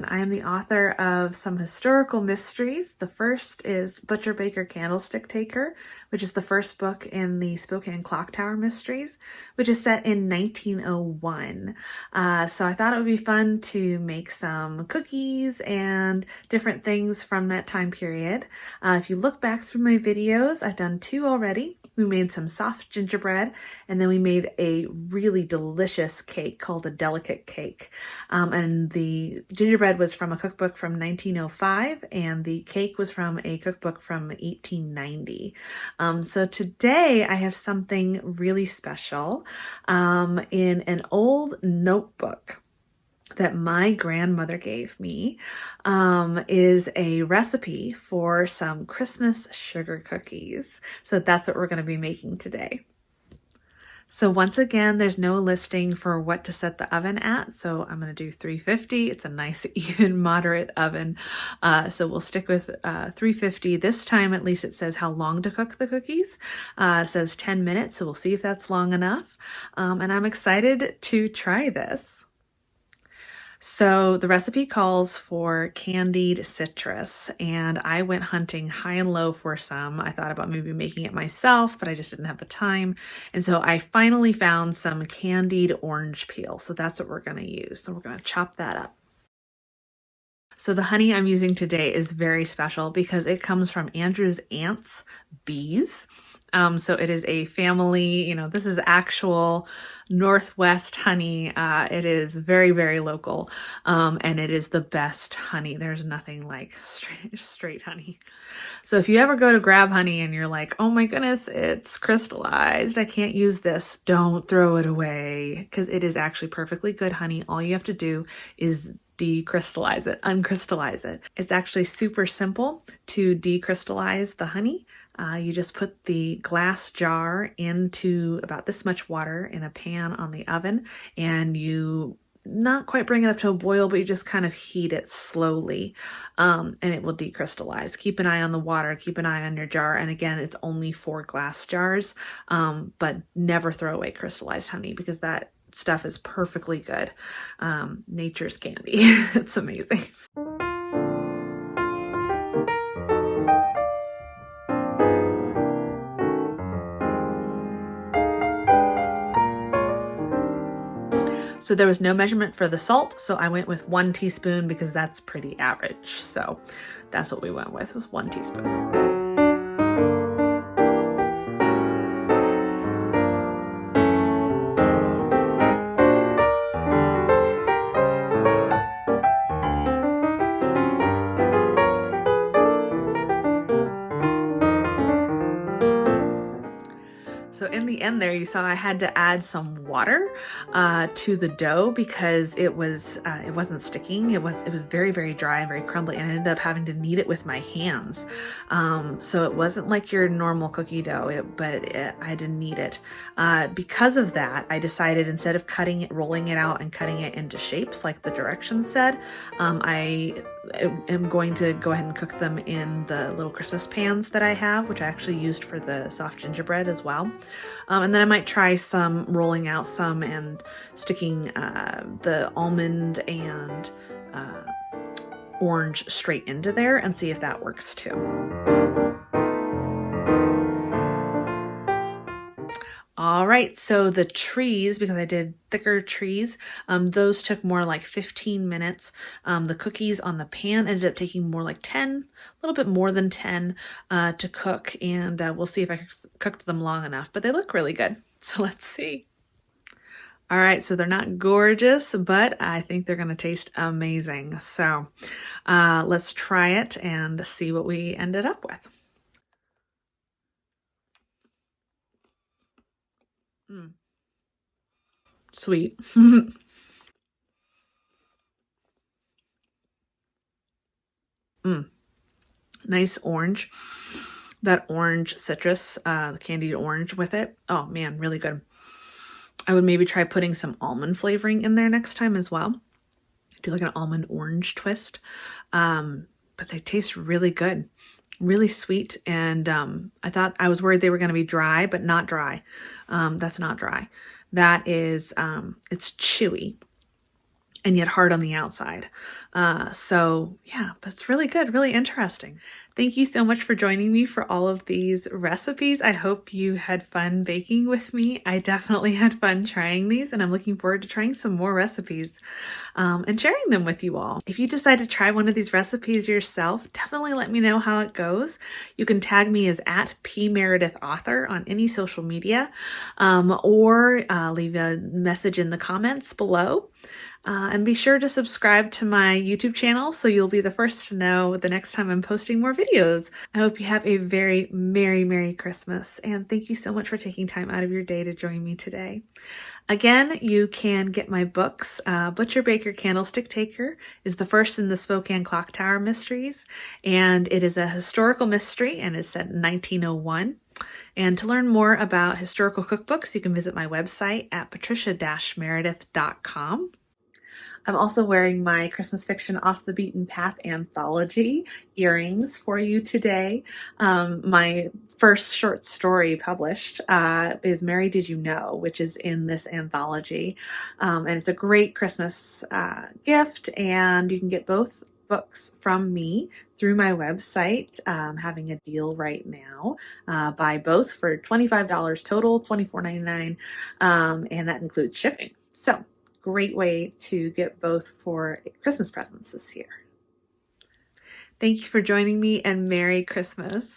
I am the author of some historical mysteries. The first is Butcher Baker Candlestick Taker, which is the first book in the Spokane Clock Tower mysteries, which is set in 1901. So I thought it would be fun to make some cookies and different things from that time period. If you look back through my videos, I've done 2 already. We made some soft gingerbread, and then we made a really delicious cake called a delicate cake. And the gingerbread was from a cookbook from 1905, and the cake was from a cookbook from 1890. So today I have something really special in an old notebook that my grandmother gave me, is a recipe for some Christmas sugar cookies. So that's what we're going to be making today. So once again, there's no listing for what to set the oven at. So I'm going to do 350. It's a nice, even, moderate oven. So we'll stick with 350. This time, at least, it says how long to cook the cookies. It says 10 minutes. So we'll see if that's long enough. And I'm excited to try this. So the recipe calls for candied citrus, and I went hunting high and low for some. I thought about maybe making it myself, but I just didn't have the time. And so I finally found some candied orange peel. So that's what we're going to use. So we're going to chop that up. So the honey I'm using today is very special because it comes from Andrew's aunt's bees. So it is a family, this is actual Northwest honey. It is very, very local. And it is the best honey. There's nothing like straight honey. So if you ever go to grab honey and you're like, oh my goodness, it's crystallized, I can't use this, don't throw it away, because it is actually perfectly good honey. All you have to do is decrystallize it, uncrystallize it. It's actually super simple to decrystallize the honey. You just put the glass jar into about this much water in a pan on the oven, and you not quite bring it up to a boil, but you just kind of heat it slowly, and it will decrystallize. Keep an eye on the water, keep an eye on your jar, and again, it's only for glass jars, but never throw away crystallized honey because that stuff is perfectly good. Nature's candy. It's amazing. So there was no measurement for the salt, so I went with 1 teaspoon because that's pretty average. So that's what we went with, was 1 teaspoon. So in the end there, you saw I had to add some water to the dough because it wasn't sticking. It was very, very dry and very crumbly, and I ended up having to knead it with my hands. So it wasn't like your normal cookie dough, but I had to knead it. Because of that, I decided instead of rolling it out and cutting it into shapes like the directions said, I am going to go ahead and cook them in the little Christmas pans that I have, which I actually used for the soft gingerbread as well. And then I might try some rolling out some and sticking the almond and orange straight into there and see if that works too. All right, so the trees, because I did thicker trees, those took more like 15 minutes. The cookies on the pan ended up taking more like 10, a little bit more than 10 to cook, and we'll see if I cooked them long enough, but they look really good. So let's see. All right, so they're not gorgeous, but I think they're gonna taste amazing. So let's try it and see what we ended up with. Sweet. Nice orange. That orange citrus, the candied orange with it. Oh man, really good. I would maybe try putting some almond flavoring in there next time as well. Do like an almond orange twist. But they taste really good. Really sweet, and I was worried they were going to be dry, but not dry. That's not dry. That is, it's chewy and yet hard on the outside. So yeah, that's really good, really interesting. Thank you so much for joining me for all of these recipes. I hope you had fun baking with me. I definitely had fun trying these, and I'm looking forward to trying some more recipes and sharing them with you all. If you decide to try one of these recipes yourself, definitely let me know how it goes. You can tag me as at pmeredithauthor on any social media, or leave a message in the comments below. And be sure to subscribe to my YouTube channel so you'll be the first to know the next time I'm posting more videos. I hope you have a very Merry Christmas, and thank you so much for taking time out of your day to join me today. Again, you can get my books. Butcher Baker Candlestick Taker is the first in the Spokane Clock Tower mysteries, and it is a historical mystery and is set in 1901. And to learn more about historical cookbooks, you can visit my website at patricia-meredith.com. I'm also wearing my Christmas Fiction Off the Beaten Path anthology earrings for you today. My first short story published is Mary Did You Know, which is in this anthology. And it's a great Christmas gift, and you can get both books from me through my website, having a deal right now. Buy both for $25 total, $24.99, and that includes shipping. So great way to get both for Christmas presents this year. Thank you for joining me, and Merry Christmas.